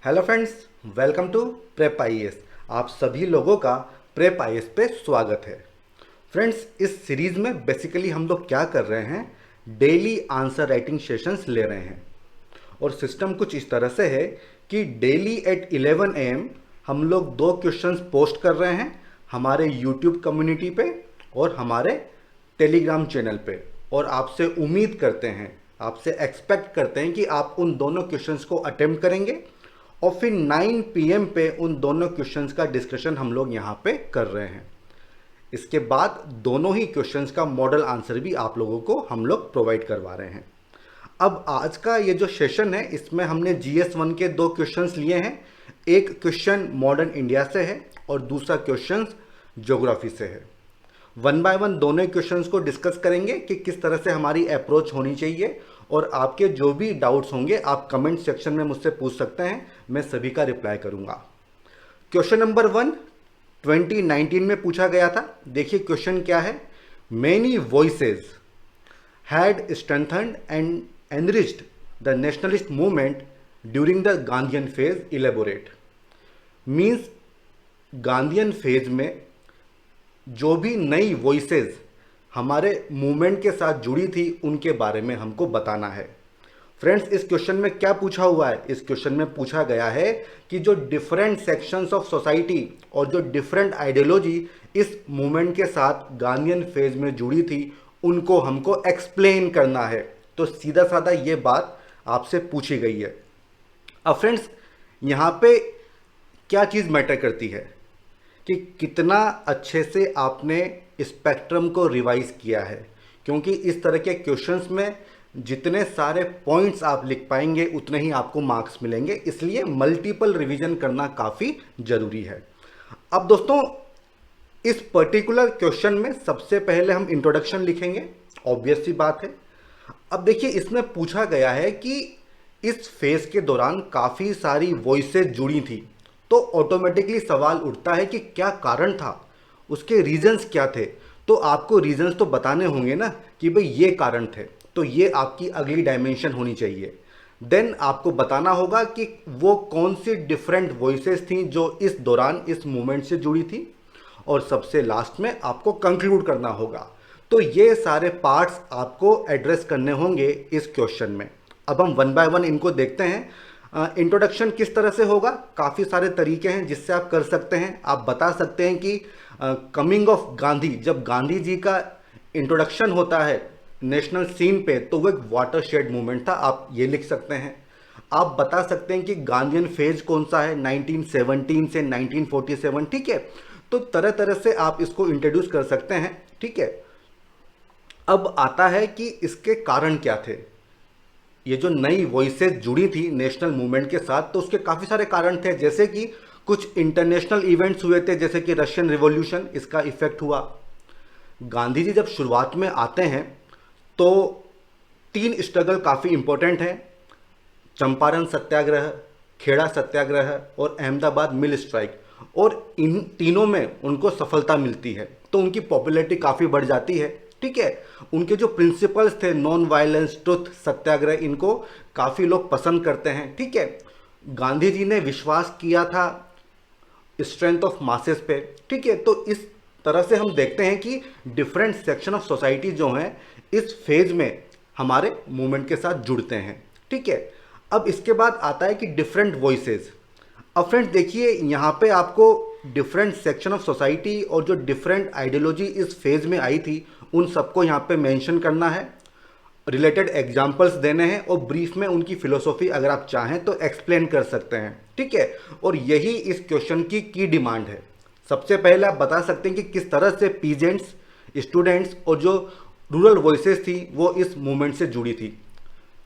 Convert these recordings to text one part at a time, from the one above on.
Hello friends, welcome to prep IAS. आप सभी लोगों का प्रेप आईएएस पे स्वागत है। फ्रेंड्स, इस सीरीज़ में बेसिकली हम लोग क्या कर रहे हैं, डेली आंसर राइटिंग सेशंस ले रहे हैं। और सिस्टम कुछ इस तरह से है कि डेली एट 11 AM हम लोग 2 क्वेश्चंस पोस्ट कर रहे हैं हमारे यूट्यूब कम्युनिटी पे और हमारे टेलीग्राम चैनल पे। और आपसे उम्मीद करते हैं, आपसे एक्सपेक्ट करते हैं कि आप उन दोनों क्वेश्चंस को अटेम्प्ट करेंगे और फिर 9 PM पे उन दोनों क्वेश्चंस का डिस्कशन हम लोग यहाँ पे कर रहे हैं। इसके बाद दोनों ही क्वेश्चंस का मॉडल आंसर भी आप लोगों को हम लोग प्रोवाइड करवा रहे हैं। अब आज का ये जो सेशन है, इसमें हमने GS1 के 2 क्वेश्चंस लिए हैं। एक क्वेश्चन मॉडर्न इंडिया से है और दूसरा क्वेश्चन ज्योग्राफी से है। वन बाय वन दोनों क्वेश्चंस को डिस्कस करेंगे कि किस तरह से हमारी अप्रोच होनी चाहिए। और आपके जो भी डाउट्स होंगे आप कमेंट सेक्शन में मुझसे पूछ सकते हैं, मैं सभी का रिप्लाई करूंगा। क्वेश्चन नंबर 1 2019 में पूछा गया था। देखिए क्वेश्चन क्या है। Many voices had strengthened and enriched the nationalist movement during the Gandhian phase. Elaborate means Gandhian phase में जो भी नई वॉइसेज हमारे मूवमेंट के साथ जुड़ी थी उनके बारे में हमको बताना है। फ्रेंड्स, इस क्वेश्चन में क्या पूछा हुआ है? इस क्वेश्चन में पूछा गया है कि जो डिफरेंट सेक्शंस ऑफ सोसाइटी और जो डिफरेंट आइडियोलॉजी इस मूवमेंट के साथ गांधीयन फेज में जुड़ी थी उनको हमको एक्सप्लेन करना है। तो सीधा साधा ये बात आपसे पूछी गई है। अब फ्रेंड्स, यहाँ पे क्या चीज़ मैटर करती है कि कितना अच्छे से आपने स्पेक्ट्रम को रिवाइज किया है, क्योंकि इस तरह के क्वेश्चंस में जितने सारे पॉइंट्स आप लिख पाएंगे उतने ही आपको मार्क्स मिलेंगे। इसलिए मल्टीपल रिवीजन करना काफ़ी ज़रूरी है। अब दोस्तों, इस पर्टिकुलर क्वेश्चन में सबसे पहले हम इंट्रोडक्शन लिखेंगे, ऑब्वियस सी बात है। अब देखिए, इसमें पूछा गया है कि इस फेज के दौरान काफ़ी सारी वॉइसेज जुड़ी थी, तो ऑटोमेटिकली सवाल उठता है कि क्या कारण था, उसके रीजंस क्या थे। तो आपको रीजंस तो बताने होंगे ना कि भाई ये कारण थे, तो ये आपकी अगली डायमेंशन होनी चाहिए। देन आपको बताना होगा कि वो कौन सी डिफरेंट वॉइसेस थी जो इस दौरान इस मूवमेंट से जुड़ी थी, और सबसे लास्ट में आपको कंक्लूड करना होगा। तो ये सारे पार्ट्स आपको एड्रेस करने होंगे इस क्वेश्चन में। अब हम वन बाय वन इनको देखते हैं। इंट्रोडक्शन किस तरह से होगा? काफ़ी सारे तरीके हैं जिससे आप कर सकते हैं। आप बता सकते हैं कि कमिंग ऑफ गांधी, जब गांधी जी का इंट्रोडक्शन होता है नेशनल सीन पे, तो वो एक वाटरशेड मूवमेंट था, आप ये लिख सकते हैं। आप बता सकते हैं कि गांधीयन फेज कौन सा है, 1917 से 1947, ठीक है। तो तरह तरह से आप इसको इंट्रोड्यूस कर सकते हैं, ठीक है। अब आता है कि इसके कारण क्या थे। ये जो नई वॉइसेस जुड़ी थी नेशनल मूवमेंट के साथ, तो उसके काफ़ी सारे कारण थे, जैसे कि कुछ इंटरनेशनल इवेंट्स हुए थे, जैसे कि रशियन रिवॉल्यूशन, इसका इफेक्ट हुआ। गांधी जी जब शुरुआत में आते हैं तो 3 स्ट्रगल काफ़ी इंपॉर्टेंट हैं, चंपारण सत्याग्रह, खेड़ा सत्याग्रह और अहमदाबाद मिल स्ट्राइक। और इन तीनों में उनको सफलता मिलती है, तो उनकी पॉपुलैरिटी काफ़ी बढ़ जाती है, ठीक है। उनके जो प्रिंसिपल्स थे, नॉन वायलेंस, ट्रुथ, सत्याग्रह, इनको काफ़ी लोग पसंद करते हैं, ठीक है। गांधी जी ने विश्वास किया था स्ट्रेंथ ऑफ मासेस पे, ठीक है। तो इस तरह से हम देखते हैं कि डिफरेंट सेक्शन ऑफ सोसाइटी जो हैं इस फेज में हमारे मूवमेंट के साथ जुड़ते हैं, ठीक है। अब इसके बाद आता है कि डिफरेंट वॉइसेस। अब फ्रेंड्स देखिए, यहाँ पे आपको डिफरेंट सेक्शन ऑफ सोसाइटी और जो डिफरेंट आइडियोलॉजी इस फेज में आई थी उन सबको यहाँ पे मेंशन करना है, रिलेटेड एग्जाम्पल्स देने हैं और ब्रीफ में उनकी फिलोसॉफी अगर आप चाहें तो एक्सप्लेन कर सकते हैं, ठीक है। और यही इस क्वेश्चन की डिमांड है। सबसे पहले आप बता सकते हैं कि किस तरह से पीजेंट्स, स्टूडेंट्स और जो रूरल वॉइसेस थी वो इस मूवमेंट से जुड़ी थी,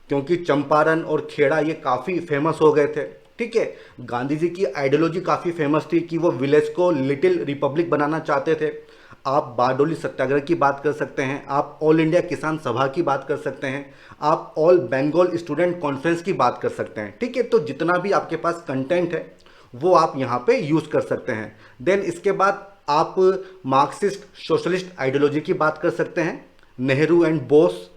क्योंकि चंपारण और खेड़ा ये काफ़ी फेमस हो गए थे, ठीक है। गांधी जी की आइडियोलॉजी काफ़ी फेमस थी कि वो विलेज को लिटिल रिपब्लिक बनाना चाहते थे। आप बारडोली सत्याग्रह की बात कर सकते हैं, आप ऑल इंडिया किसान सभा की बात कर सकते हैं, आप ऑल बंगाल स्टूडेंट कॉन्फ्रेंस की बात कर सकते हैं, ठीक है। तो जितना भी आपके पास कंटेंट है वो आप यहाँ पे यूज़ कर सकते हैं। देन इसके बाद आप मार्क्सिस्ट सोशलिस्ट आइडियोलॉजी की बात कर सकते हैं, Nehru and boss,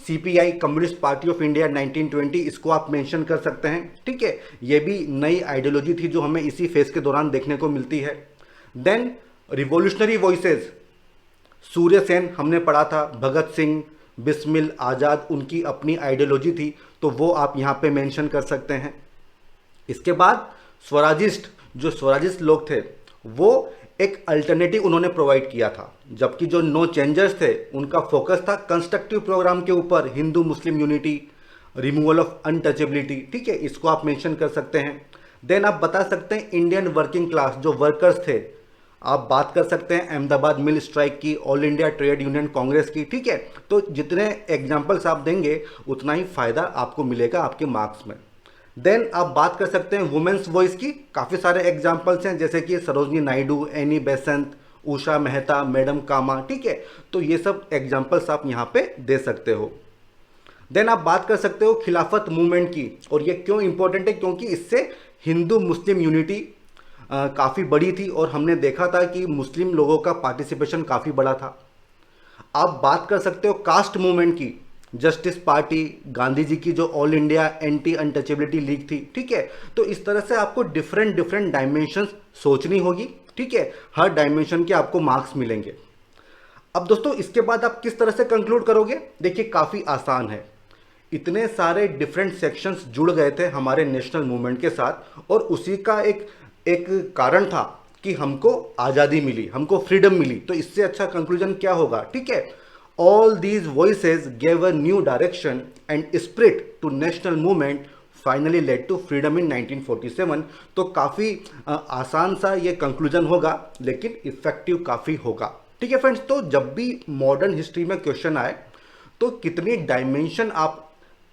CPI communist party of India 1920, इसको आप मेंशन कर सकते हैं। ठीक है, ये भी नई आइडियोलॉजी थी जो हमें इसी फेज के दौरान देखने को मिलती है। Then revolutionary voices, Surya Sen हमने पढ़ा था, भगत सिंह, बिस्मिल, आज़ाद, उनकी अपनी आइडियोलॉजी थी, तो वो आप यहाँ पे मेंशन कर सकते हैं। इसके बाद स्वराजिस्ट, जो स्वराजिस्ट लोग थे वो एक अल्टरनेटिव उन्होंने प्रोवाइड किया था, जबकि जो नो चेंजर्स थे उनका फोकस था कंस्ट्रक्टिव प्रोग्राम के ऊपर, Hindu Muslim unity, removal of untouchability. ठीक है, इसको आप मेंशन कर सकते हैं। देन आप बता सकते हैं इंडियन वर्किंग क्लास, जो वर्कर्स थे, आप बात कर सकते हैं अहमदाबाद मिल स्ट्राइक की, all India trade union Congress की। ठीक है, तो जितने एग्जाम्पल्स आप देंगे उतना ही फायदा आपको मिलेगा आपके मार्क्स में। देन आप बात कर सकते हैं वुमेन्स वॉइस की, काफ़ी सारे एग्जाम्पल्स हैं, जैसे कि Sarojini Naidu, Annie Besant, Usha Mehta, madam कामा। ठीक है, तो ये सब एग्जाम्पल्स आप यहाँ पे दे सकते हो। देन आप बात कर सकते हो खिलाफत मूवमेंट की, और ये क्यों इंपॉर्टेंट है, क्योंकि इससे हिंदू मुस्लिम यूनिटी काफ़ी बड़ी थी और हमने देखा था कि मुस्लिम लोगों का पार्टिसिपेशन काफ़ी बड़ा था। आप बात कर सकते हो कास्ट मूवमेंट की, जस्टिस पार्टी, गांधी जी की जो all India anti untouchability league थी। ठीक है, तो इस तरह से आपको डिफरेंट डिफरेंट डायमेंशंस सोचनी होगी। ठीक है, हर डायमेंशन के आपको मार्क्स मिलेंगे। अब दोस्तों इसके बाद आप किस तरह से कंक्लूड करोगे, देखिए काफ़ी आसान है। इतने सारे डिफरेंट सेक्शंस जुड़ गए थे हमारे नेशनल मूवमेंट के साथ, और उसी का एक कारण था कि हमको आज़ादी मिली, हमको फ्रीडम मिली, तो इससे अच्छा कंक्लूजन क्या होगा। ठीक है, all these voices gave a new direction and spirit to national movement finally led to freedom in 1947। तो काफ़ी आसान सा ये कंक्लूजन होगा, लेकिन इफेक्टिव काफ़ी होगा। ठीक है फ्रेंड्स, तो जब भी मॉडर्न हिस्ट्री में क्वेश्चन आए तो कितनी डायमेंशन आप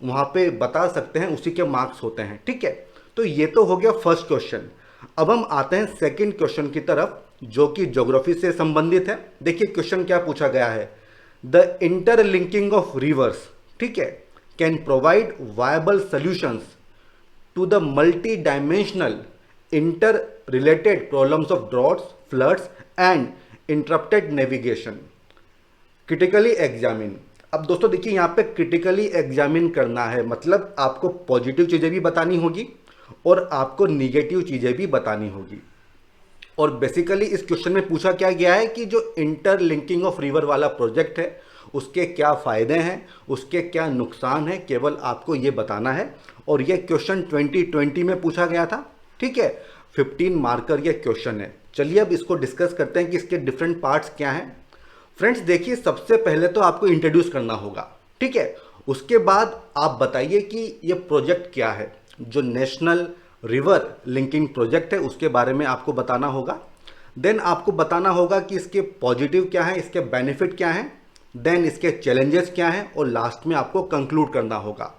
वहाँ पे बता सकते हैं, उसी के मार्क्स होते हैं। ठीक है, तो ये तो हो गया फर्स्ट क्वेश्चन। अब हम आते हैं सेकंड क्वेश्चन की तरफ, जो कि ज्योग्राफी से संबंधित है। देखिए क्वेश्चन क्या पूछा गया है, द इंटरलिंकिंग ऑफ रिवर्स, ठीक है, can provide viable solutions to the multi dimensional inter related problems of droughts, floods and interrupted navigation, critically examine. अब दोस्तों देखिए यहाँ पे क्रिटिकली एग्जामिन करना है, मतलब आपको पॉजिटिव चीज़ें भी बतानी होगी और आपको निगेटिव चीज़ें भी बतानी होगी। और बेसिकली इस क्वेश्चन में पूछा क्या गया है कि जो इंटरलिंकिंग ऑफ रिवर वाला प्रोजेक्ट है उसके क्या फ़ायदे हैं, उसके क्या नुकसान हैं, केवल आपको ये बताना है। और ये क्वेश्चन 2020 में पूछा गया था। ठीक है, 15 मार्कर ये क्वेश्चन है। चलिए अब इसको डिस्कस करते हैं कि इसके डिफरेंट पार्ट्स क्या हैं। फ्रेंड्स देखिए, सबसे पहले तो आपको इंट्रोड्यूस करना होगा। ठीक है, उसके बाद आप बताइए कि ये प्रोजेक्ट क्या है। जो नेशनल रिवर लिंकिंग प्रोजेक्ट है उसके बारे में आपको बताना होगा। देन आपको बताना होगा कि इसके पॉजिटिव क्या है, इसके बेनिफिट क्या हैं, देन इसके चैलेंजेस क्या हैं, और लास्ट में आपको कंक्लूड करना होगा।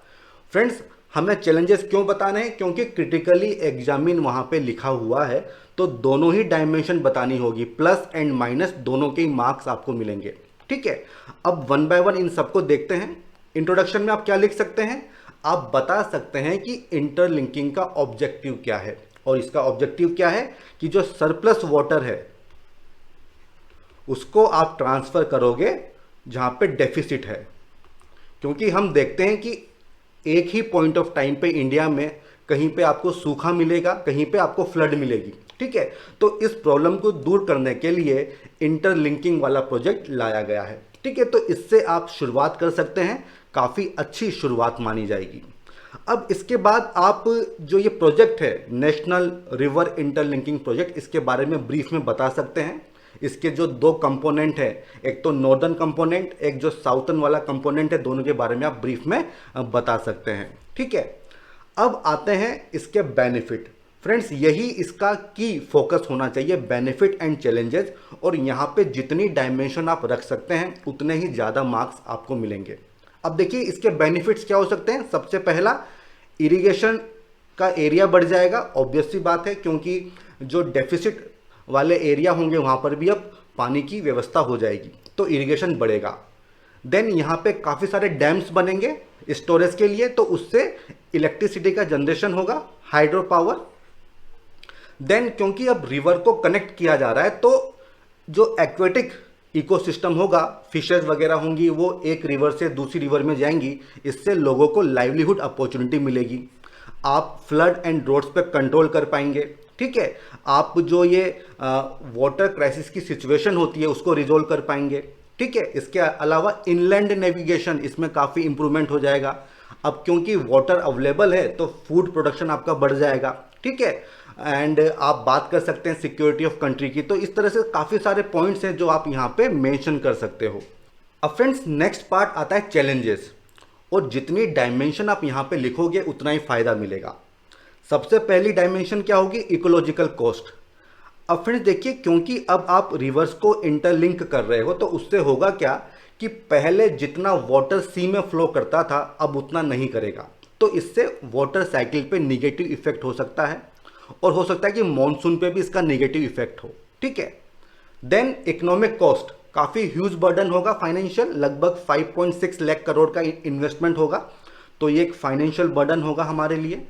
फ्रेंड्स हमें चैलेंजेस क्यों बताने हैं, क्योंकि क्रिटिकली एग्जामिन वहाँ पे लिखा हुआ है, तो दोनों ही डायमेंशन बतानी होगी, प्लस एंड माइनस दोनों के ही मार्क्स आपको मिलेंगे। ठीक है, अब वन बाय वन इन सबको देखते हैं। इंट्रोडक्शन में आप क्या लिख सकते हैं, आप बता सकते हैं कि इंटरलिंकिंग का ऑब्जेक्टिव क्या है, और इसका ऑब्जेक्टिव क्या है कि जो सरप्लस वाटर है उसको आप ट्रांसफर करोगे जहां पे डेफिसिट है। क्योंकि हम देखते हैं कि एक ही पॉइंट ऑफ टाइम पे इंडिया में कहीं पे आपको सूखा मिलेगा, कहीं पे आपको फ्लड मिलेगी। ठीक है, तो इस प्रॉब्लम को दूर करने के लिए इंटरलिंकिंग वाला प्रोजेक्ट लाया गया है। ठीक है, तो इससे आप शुरुआत कर सकते हैं, काफ़ी अच्छी शुरुआत मानी जाएगी। अब इसके बाद आप जो ये प्रोजेक्ट है नेशनल रिवर इंटरलिंकिंग प्रोजेक्ट, इसके बारे में ब्रीफ में बता सकते हैं। इसके जो दो कंपोनेंट है, एक तो नॉर्दर्न कंपोनेंट, एक जो साउथर्न वाला कंपोनेंट है, दोनों के बारे में आप ब्रीफ में बता सकते हैं। ठीक है, अब आते हैं इसके बेनिफिट। फ्रेंड्स यही इसका की फोकस होना चाहिए, बेनिफिट एंड चैलेंजेस, और यहाँ पे जितनी डायमेंशन आप रख सकते हैं उतने ही ज़्यादा मार्क्स आपको मिलेंगे। अब देखिए इसके बेनिफिट्स क्या हो सकते हैं। सबसे पहला, इरिगेशन का एरिया बढ़ जाएगा, ऑब्वियस सी बात है, क्योंकि जो डेफिसिट वाले एरिया होंगे वहाँ पर भी अब पानी की व्यवस्था हो जाएगी, तो इरिगेशन बढ़ेगा। देन यहाँ पे काफ़ी सारे डैम्स बनेंगे स्टोरेज के लिए, तो उससे इलेक्ट्रिसिटी का जनरेशन होगा, हाइड्रो पावर। देन क्योंकि अब रिवर को कनेक्ट किया जा रहा है, तो जो एक्वेटिक इकोसिस्टम होगा, फिशेज वगैरह होंगी, वो एक रिवर से दूसरी रिवर में जाएंगी, इससे लोगों को लाइवलीहुड अपॉर्चुनिटी मिलेगी। आप फ्लड एंड ड्रॉट्स पे कंट्रोल कर पाएंगे, ठीक है। आप जो ये वाटर क्राइसिस की सिचुएशन होती है उसको रिजोल्व कर पाएंगे, ठीक है। इसके अलावा इनलैंड नेविगेशन, इसमें काफ़ी इंप्रूवमेंट हो जाएगा। अब क्योंकि वाटर अवेलेबल है तो फूड प्रोडक्शन आपका बढ़ जाएगा, ठीक है। एंड आप बात कर सकते हैं सिक्योरिटी ऑफ कंट्री की। तो इस तरह से काफ़ी सारे पॉइंट्स हैं जो आप यहाँ पे मेंशन कर सकते हो। अब फ्रेंड्स नेक्स्ट पार्ट आता है चैलेंजेस, और जितनी डायमेंशन आप यहाँ पे लिखोगे उतना ही फायदा मिलेगा। सबसे पहली डायमेंशन क्या होगी? Ecological cost. अब फ्रेंड्स देखिए, क्योंकि अब आप रिवर्स को इंटरलिंक कर रहे हो तो उससे होगा क्या कि पहले जितना वाटर सी में फ्लो करता था अब उतना नहीं करेगा, तो इससे वाटर साइकिल पे निगेटिव इफेक्ट हो सकता है, और हो सकता है कि मॉनसून पे भी इसका नेगेटिव इफेक्ट हो, ठीक है। देन इकोनॉमिक कॉस्ट, काफ़ी ह्यूज बर्डन होगा फाइनेंशियल, लगभग 5.6 लाख करोड़ का इन्वेस्टमेंट होगा, तो ये एक फाइनेंशियल बर्डन होगा हमारे लिए।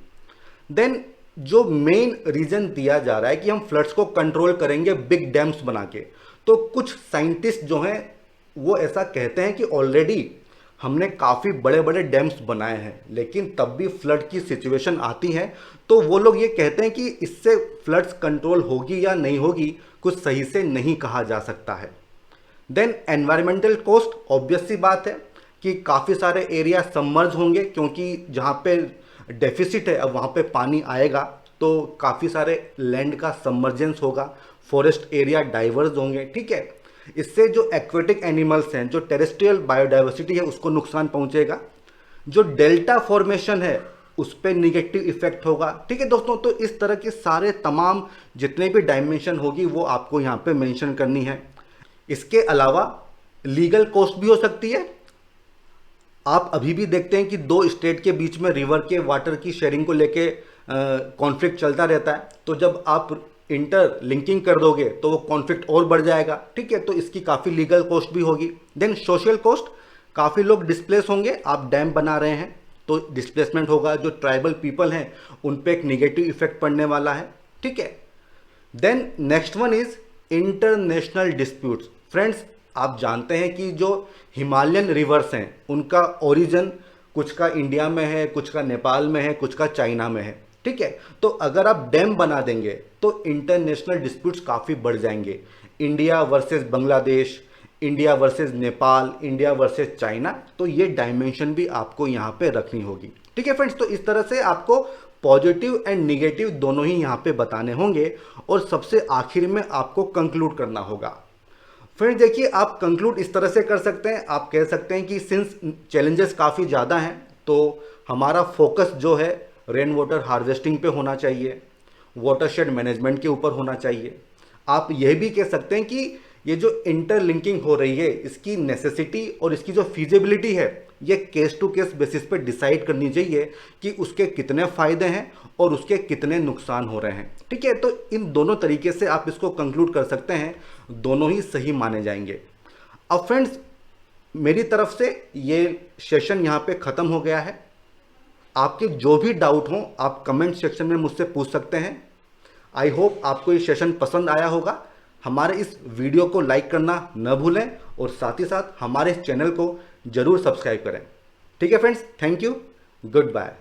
देन जो मेन रीजन दिया जा रहा है कि हम फ्लड्स को कंट्रोल करेंगे बिग डैम्स बना के, तो कुछ साइंटिस्ट जो हैं वो ऐसा कहते हैं कि ऑलरेडी हमने काफ़ी बड़े बड़े डैम्स बनाए हैं, लेकिन तब भी फ्लड की सिचुएशन आती है, तो वो लोग ये कहते हैं कि इससे फ्लड्स कंट्रोल होगी या नहीं होगी कुछ सही से नहीं कहा जा सकता है। देन एनवायरमेंटल कॉस्ट, ऑब्वियस सी बात है कि काफ़ी सारे एरिया सबमर्ज होंगे, क्योंकि जहाँ पे डेफिसिट है अब वहाँ पे पानी आएगा, तो काफ़ी सारे लैंड का सबमर्जेंस होगा, फॉरेस्ट एरिया डाइवर्स होंगे, ठीक है। इससे जो एक्वेटिक एनिमल्स हैं, जो टेरेस्ट्रियल बायोडाइवर्सिटी है, उसको नुकसान पहुंचेगा। जो डेल्टा फॉर्मेशन है उस पर निगेटिव इफेक्ट होगा, ठीक है दोस्तों। तो इस तरह के सारे तमाम जितने भी डायमेंशन होगी वो आपको यहाँ पे मेंशन करनी है। इसके अलावा लीगल कॉस्ट भी हो सकती है। आप अभी भी देखते हैं कि दो स्टेट के बीच में रिवर के वाटर की शेयरिंग को लेके कॉन्फ्लिक्ट चलता रहता है, तो जब आप इंटर लिंकिंग कर दोगे तो वो कॉन्फ्लिक्ट और बढ़ जाएगा, ठीक है। तो इसकी काफ़ी लीगल कॉस्ट भी होगी। देन सोशल कॉस्ट, काफ़ी लोग डिस्प्लेस होंगे, आप डैम बना रहे हैं तो डिस्प्लेसमेंट होगा, जो ट्राइबल पीपल हैं उन पे एक निगेटिव इफेक्ट पड़ने वाला है, ठीक है। Then next one is international disputes. Friends आप जानते हैं कि जो हिमालयन रिवर्स हैं उनका ओरिजिन कुछ का इंडिया में है, कुछ का नेपाल में है, कुछ का चाइना में है, ठीक है। तो अगर आप डैम बना देंगे तो इंटरनेशनल डिस्प्यूट्स काफ़ी बढ़ जाएंगे। India versus Bangladesh, India versus Nepal, India versus China, तो ये डायमेंशन भी आपको यहाँ पे रखनी होगी, ठीक है फ्रेंड्स। तो इस तरह से आपको पॉजिटिव एंड निगेटिव दोनों ही यहाँ पे बताने होंगे, और सबसे आखिर में आपको कंक्लूड करना होगा। फ्रेंड्स देखिए, आप कंक्लूड इस तरह से कर सकते हैं, आप कह सकते हैं कि सिंस चैलेंजेस काफ़ी ज़्यादा हैं तो हमारा फोकस जो है रेन वाटर हार्वेस्टिंग पे होना चाहिए, वाटरशेड मैनेजमेंट के ऊपर होना चाहिए। आप यह भी कह सकते हैं कि ये जो इंटरलिंकिंग हो रही है इसकी नेसेसिटी और इसकी जो फीजिबिलिटी है ये केस टू केस बेसिस पे डिसाइड करनी चाहिए कि उसके कितने फ़ायदे हैं और उसके कितने नुकसान हो रहे हैं, ठीक है। तो इन दोनों तरीके से आप इसको कंक्लूड कर सकते हैं, दोनों ही सही माने जाएंगे। अब फ्रेंड्स मेरी तरफ से ये सेशन यहाँ पे ख़त्म हो गया है। आपके जो भी डाउट हो आप कमेंट सेक्शन में मुझसे पूछ सकते हैं। आई होप आपको ये सेशन पसंद आया होगा। हमारे इस वीडियो को लाइक करना न भूलें और साथ ही साथ हमारे इस चैनल को जरूर सब्सक्राइब करें, ठीक है friends. Thank you, good bye.